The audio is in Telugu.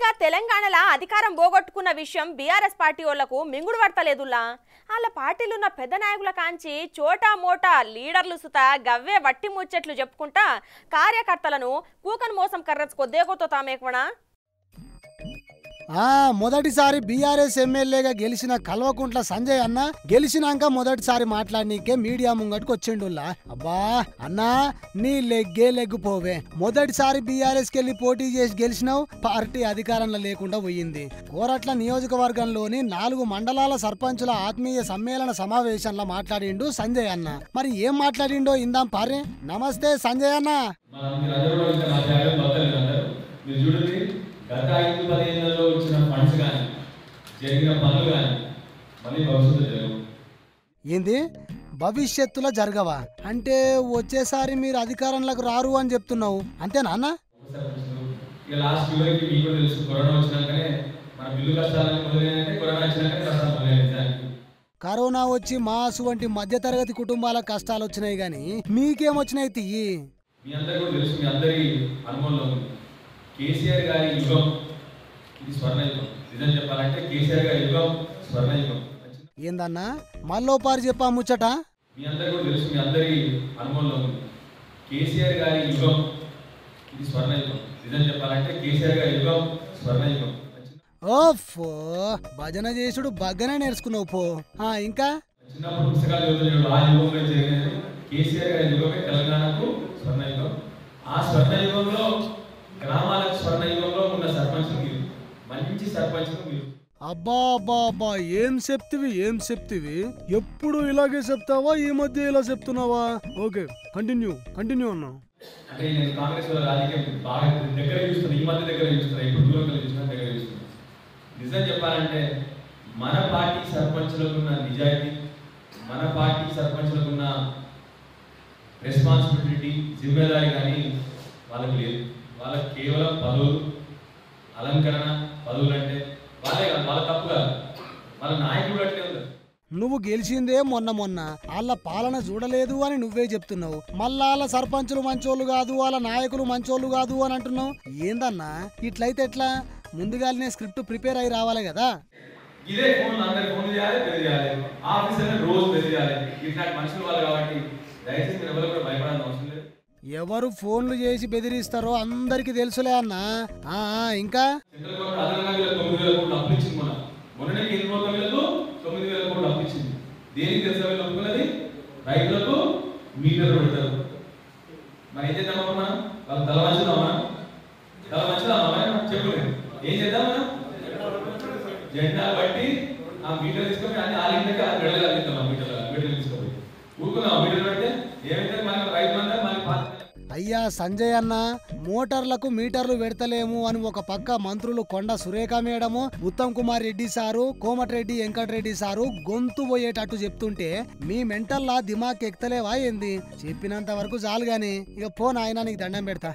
ఇక తెలంగాణలో అధికారం పోగొట్టుకున్న విషయం బీఆర్ఎస్ పార్టీ వాళ్లకు మింగుడు పడతలేదులా. వాళ్ళ పార్టీలున్న పెద్ద నాయకుల కాంచి చోటా మోటా లీడర్లు సుతా గవ్వే వట్టి ముచ్చట్లు చెప్పుకుంటా కార్యకర్తలను కూకన్ మోసం కర్రచ్చుకొద్దేగోతో తామేకవనా. మొదటిసారి బీఆర్ఎస్ ఎమ్మెల్యేగా గెలిచిన కల్వకుంట్ల సంజయ్ అన్న గెలిచినాక మొదటిసారి మాట్లాడనీకే మీడియా ముంగట్టుకు వచ్చిండుల్లా. అబ్బా అన్నా నీ లెగ్గిపోవే, మొదటిసారి బీఆర్ఎస్ కెళ్ళి పోటీ చేసి గెలిచినావు, పార్టీ అధికారంలో లేకుండా పోయింది. కోరట్ల నియోజకవర్గంలోని 4 మండలాల సర్పంచుల ఆత్మీయ సమ్మేళన సమావేశంలో మాట్లాడిండు సంజయ్ అన్న. మరి ఏం మాట్లాడిండో ఇందాం పారే. నమస్తే సంజయ్ అన్న. గత 5-10 ఏళ్లలో వచ్చిన ఫండ్స్ కానీ జరిగిన పనులు కానీ మళ్ళీ భవిష్యత్తులో జరగవు. ఏంది భవిష్యత్తులో జరగవా అంటే వచ్చేసారి మీరు అధికారంలోకి రారు అని చెప్తున్నావు అంతేనా అన్న? ఇక లాస్ట్ ఇయర్కి మీకు తెలుసు, కరోనా వచ్చినాకనే మన బిల్లు కష్టాలని మొదలైనంటే కరోనా వచ్చినాకనే కష్టాలు మొదలైనాయి. కరోనా వచ్చి మాసు వంటి మధ్యతరగతి కుటుంబాలకు కష్టాలు వచ్చినాయి గాని మీకేమొచ్చినాయి తియ్యి? మీ అందరికీ కూడా తెలుసు, మీ అందరి అనుభవంలో ఉంది. కేసీఆర్ గారి యుగం ఇది స్వర్ణయుగం. నిజం చెప్పాలంటే కేసీఆర్ గారి యుగం స్వర్ణయుగం. ఏందన్నా మళ్ళోపారి చెప్పా ముచ్చట? మీ అందరికీ కూడా తెలుసు, మీ అందరి అనుభవంలో ఉంది. కేసీఆర్ గారి యుగం ఇది స్వర్ణయుగం. నిజం చెప్పాలంటే కేసీఆర్ గారి యుగం స్వర్ణయుగం. ఓఫో భజన చేసుడు బగ్గనే నేర్చుకున్నావు పో. ఇంకా చిన్నప్పుడు పుస్తకాలు చదువుతున్నాడు, ఆ యుగంలో జరిగినది కేసీఆర్ గారి యుగమే తెలంగాణకు స్వర్ణయుగం. ఆ స్వర్ణయుగంలో గ్రామాలకు స్వర్ణయుగంలో ఉన్న సర్పంచులు మీరు, మంచి సర్పంచులు మీరు. అబ్బా అబ్బా అబ్బా ఏం చెప్తివి ఎప్పుడు ఇలాగే చెప్తావా, ఈ మధ్య ఇలా చెప్తున్నావా? ఓకే కంటిన్యూ అన్నా. అంటే నేను కాంగ్రెస్ వాళ్ళ రాజకీయం బాగా దగ్గర చూస్తున్నా, ఈ మధ్య దగ్గర చూస్తున్నా, ఇప్పుడు దూరం చూస్తున్నా, దగ్గర చూస్తున్నా. నిజం చెప్పాలంటే మన పార్టీ సర్పంచులకున్న నిజాయితీ, మన పార్టీ సర్పంచులకున్న రెస్పాన్సిబిలిటీ, జిమ్మేదారి కానీ వాళ్ళకి లేదు. వాళ్ళకి కేవలం పదవులు, అలంకరణ, పదవులు అంటే వాళ్ళే కాదు, వాళ్ళ తప్పు కాదు, వాళ్ళ నాయకుడు అట్లే ఉంది. నువ్వు గెలిచిందే మొన్న వాళ్ళ పాలన చూడలేదు అని నువ్వే చెప్తున్నావు. మళ్ళా వాళ్ళ సర్పంచులు మంచోళ్ళు కాదు, వాళ్ళ నాయకులు మంచోళ్ళు కాదు అని అంటున్నావు. ఏందన్నా ఇట్లయితే ఎట్లా? ముందుగానే స్క్రిప్ట్ ప్రిపేర్ అయి రావాలి కదా. ఇదే ఫోన్లు అందరికి ఫోన్ చేయాలి, తెలియాలి, ఆఫీసర్ని రోజు తెలియాలి. ఇట్లాంటి మనుషులు వాళ్ళు కాబట్టి దయచేసి మీరు ఎవరు కూడా భయపడాల్సిన అవసరం లేదు. ఎవరు ఫోన్లు చేసి బెదిరిస్తారో అందరికి తెలుసులే అన్నా. ఇంకా సెంట్రల్ గవర్నమెంట్ అదనంగా 9,000 కోట్లు అప్పు ఇచ్చింది. మొన్ననే కేంద్ర ప్రభుత్వం వీళ్ళకు 9,000 కోట్లు అప్పు ఇచ్చింది. దేనికి తెలుసా వీళ్ళు ఒప్పుకున్నది? రైతులకు మీటర్లు పెడతారు. మరి ఏం చేద్దామా మనం? వాళ్ళు తల మంచుదామా చెప్పు, ఏం చేద్దాం మనం? జెండా బట్టి ఆ మీటర్ తీసుకొని అన్ని ఆలింటికి గడగలుగుతాం. మీటర్లు తీసుకొని ఊరుకుందాం. మీటర్లు పెడితే ఏమైతే మనకి రైతులంతా మనకి అయ్యా సంజయ్ అన్న, మోటార్లకు మీటర్లు పెడతలేము అని ఒక పక్క మంత్రులు Konda Surekha madam, Uttam Kumar Reddy sir, Komatireddy Venkatreddy sir గొంతు పోయేటట్టు చెప్తుంటే మీ మెంటల్లా దిమాక్ ఎక్తలేవా ఏంది? చెప్పినంత వరకు చాలు గాని ఇక పో నాయనా, నీకు దండం పెడతా.